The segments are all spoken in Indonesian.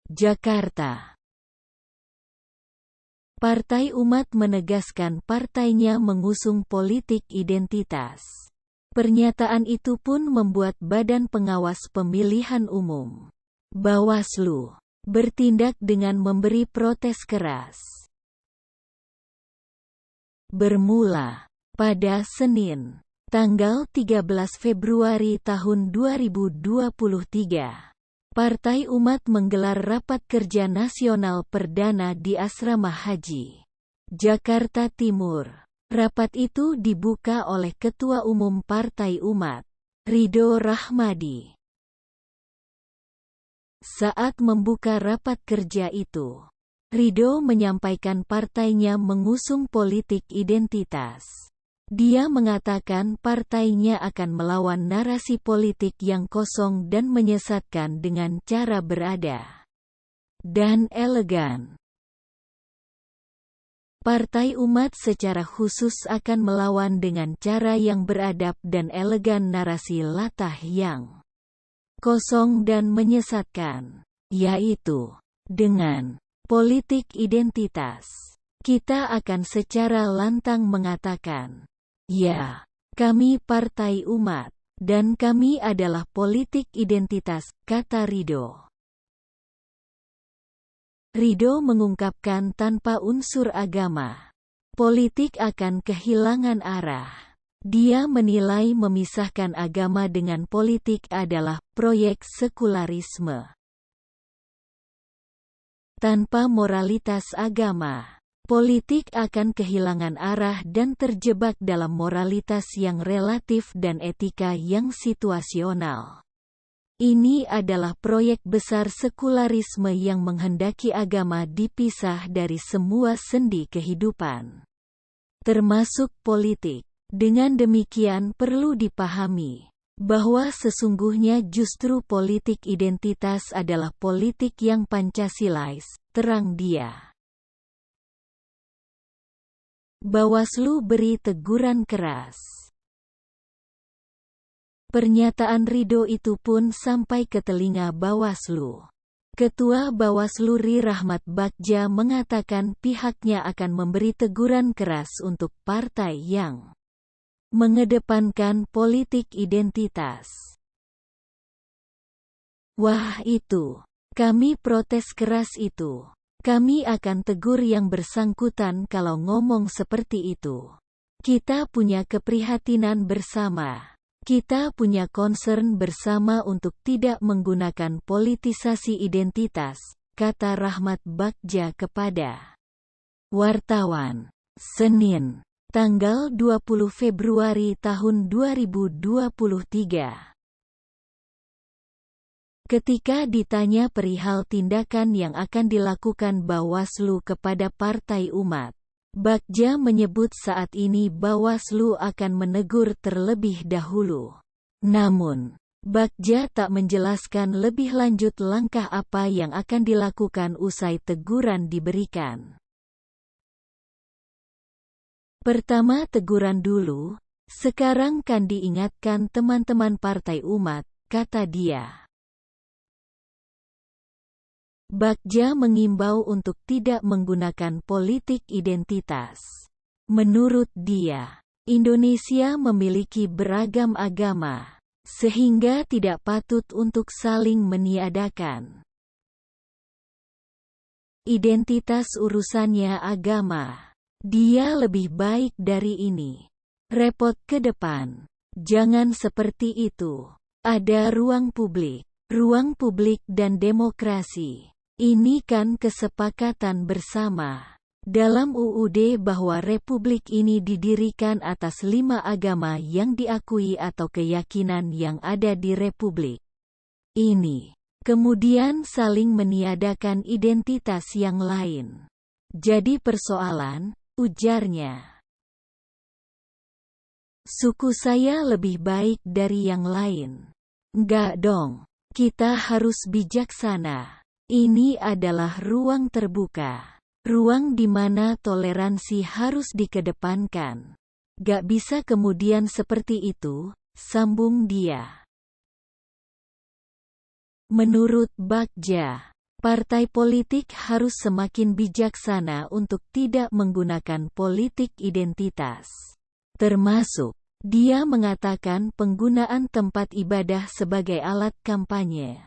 Jakarta. Partai Umat menegaskan partainya mengusung politik identitas. Pernyataan itu pun membuat Badan Pengawas Pemilihan Umum, Bawaslu, bertindak dengan memberi protes keras. Bermula pada Senin, tanggal 13 Februari tahun 2023, Partai Umat menggelar rapat kerja nasional perdana di Asrama Haji, Jakarta Timur. Rapat itu dibuka oleh Ketua Umum Partai Umat, Ridho Rahmadi. Saat membuka rapat kerja itu, Ridho menyampaikan partainya mengusung politik identitas. Dia mengatakan partainya akan melawan narasi politik yang kosong dan menyesatkan dengan cara berada dan elegan. Partai Umat secara khusus akan melawan dengan cara yang beradab dan elegan narasi latah yang kosong dan menyesatkan, yaitu dengan politik identitas. Kita akan secara lantang mengatakan, ya, kami Partai Umat, dan kami adalah politik identitas, kata Ridho. Ridho mengungkapkan tanpa unsur agama, politik akan kehilangan arah. Dia menilai memisahkan agama dengan politik adalah proyek sekularisme. Tanpa moralitas agama, politik akan kehilangan arah dan terjebak dalam moralitas yang relatif dan etika yang situasional. Ini adalah proyek besar sekularisme yang menghendaki agama dipisah dari semua sendi kehidupan, termasuk politik. Dengan demikian perlu dipahami bahwa sesungguhnya justru politik identitas adalah politik yang Pancasilais, terang dia. Bawaslu beri teguran keras. Pernyataan Ridho itu pun sampai ke telinga Bawaslu. Ketua Bawaslu Ri Rahmat Bagja mengatakan pihaknya akan memberi teguran keras untuk partai yang mengedepankan politik identitas. Wah itu, kami protes keras itu. Kami akan tegur yang bersangkutan kalau ngomong seperti itu. Kita punya keprihatinan bersama. Kita punya concern bersama untuk tidak menggunakan politisasi identitas, kata Rahmat Bagja kepada wartawan. Senin, tanggal 20 Februari tahun 2023. Ketika ditanya perihal tindakan yang akan dilakukan Bawaslu kepada Partai Umat, Bagja menyebut saat ini Bawaslu akan menegur terlebih dahulu. Namun, Bagja tak menjelaskan lebih lanjut langkah apa yang akan dilakukan usai teguran diberikan. Pertama teguran dulu, sekarang kan diingatkan teman-teman Partai Umat, kata dia. Bagja mengimbau untuk tidak menggunakan politik identitas. Menurut dia, Indonesia memiliki beragam agama, sehingga tidak patut untuk saling meniadakan identitas urusannya agama. Dia lebih baik dari ini. Repot ke depan. Jangan seperti itu. Ada ruang publik dan demokrasi. Ini kan kesepakatan bersama dalam UUD bahwa republik ini didirikan atas 5 agama yang diakui atau keyakinan yang ada di republik ini. Kemudian saling meniadakan identitas yang lain. Jadi persoalan, ujarnya, suku saya lebih baik dari yang lain. Enggak dong, kita harus bijaksana. Ini adalah ruang terbuka. Ruang di mana toleransi harus dikedepankan. Gak bisa kemudian seperti itu, sambung dia. Menurut Bagja, Partai politik harus semakin bijaksana untuk tidak menggunakan politik identitas. Termasuk, dia mengatakan penggunaan tempat ibadah sebagai alat kampanye.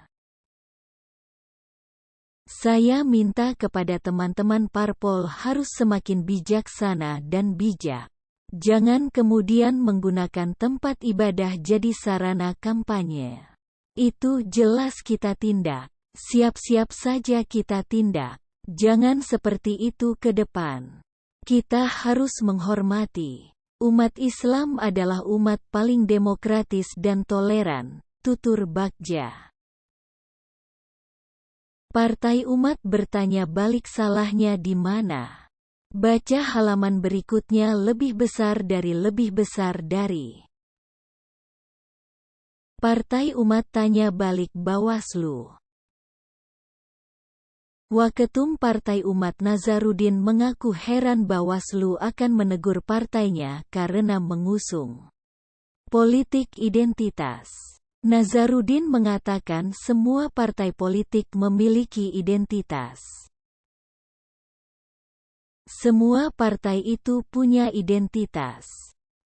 Saya minta kepada teman-teman parpol harus semakin bijaksana dan bijak. Jangan kemudian menggunakan tempat ibadah jadi sarana kampanye. Itu jelas kita tindak. Siap-siap saja kita tindak. Jangan seperti itu ke depan. Kita harus menghormati. Umat Islam adalah umat paling demokratis dan toleran, tutur Bagja. Partai Umat bertanya balik salahnya di mana? Baca halaman berikutnya. Lebih besar dari. Partai Umat tanya balik Bawaslu. Waketum Partai Umat Nazarudin mengaku heran Bawaslu akan menegur partainya karena mengusung politik identitas. Nazarudin mengatakan semua partai politik memiliki identitas. Semua partai itu punya identitas.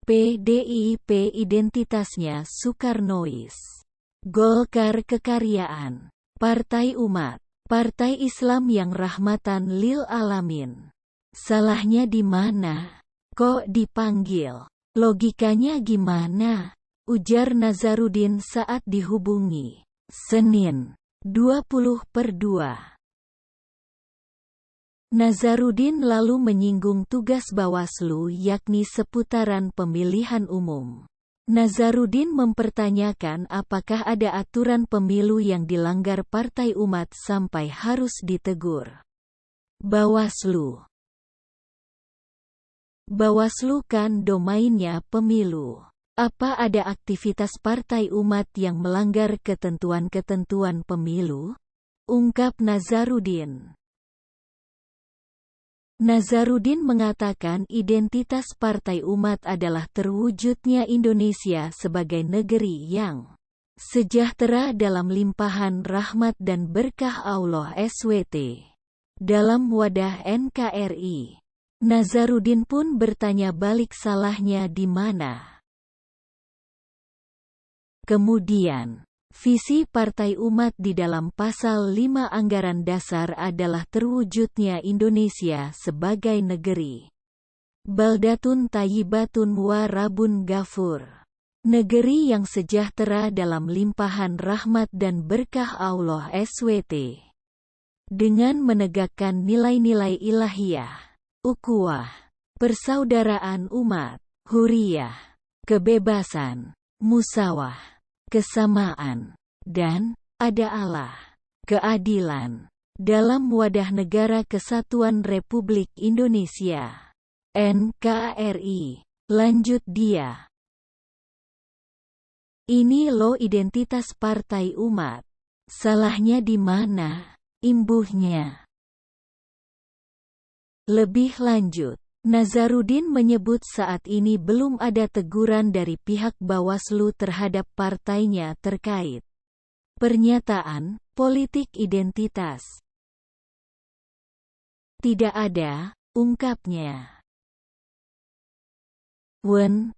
PDIP identitasnya Soekarnois. Golkar kekaryaan. Partai Umat. Partai Islam yang rahmatan lil alamin. Salahnya di mana? Kok dipanggil? Logikanya gimana? Ujar Nazarudin saat dihubungi. Senin, 20/2. Nazarudin lalu menyinggung tugas Bawaslu yakni seputaran pemilihan umum. Nazarudin mempertanyakan apakah ada aturan pemilu yang dilanggar Partai Umat sampai harus ditegur Bawaslu. Bawaslu kan domainnya pemilu. Apa ada aktivitas Partai Umat yang melanggar ketentuan-ketentuan pemilu? Ungkap Nazarudin. Nazarudin mengatakan identitas Partai Umat adalah terwujudnya Indonesia sebagai negeri yang sejahtera dalam limpahan rahmat dan berkah Allah SWT. Dalam wadah NKRI, Nazarudin pun bertanya balik salahnya di mana. Kemudian, visi Partai Umat di dalam Pasal 5 Anggaran Dasar adalah terwujudnya Indonesia sebagai negeri baldatun thayyibatun wa rabbun ghafur. Negeri yang sejahtera dalam limpahan rahmat dan berkah Allah SWT. Dengan menegakkan nilai-nilai ilahiyah, ukhuwah, persaudaraan umat, huriyah, kebebasan, musawah, kesamaan, dan ada Allah, keadilan, dalam wadah Negara Kesatuan Republik Indonesia (NKRI). Lanjut dia. Ini loh identitas Partai Umat. Salahnya di mana? Imbuhnya. Lebih lanjut, Nazarudin menyebut saat ini belum ada teguran dari pihak Bawaslu terhadap partainya terkait pernyataan politik identitas. Tidak ada, ungkapnya. Wen.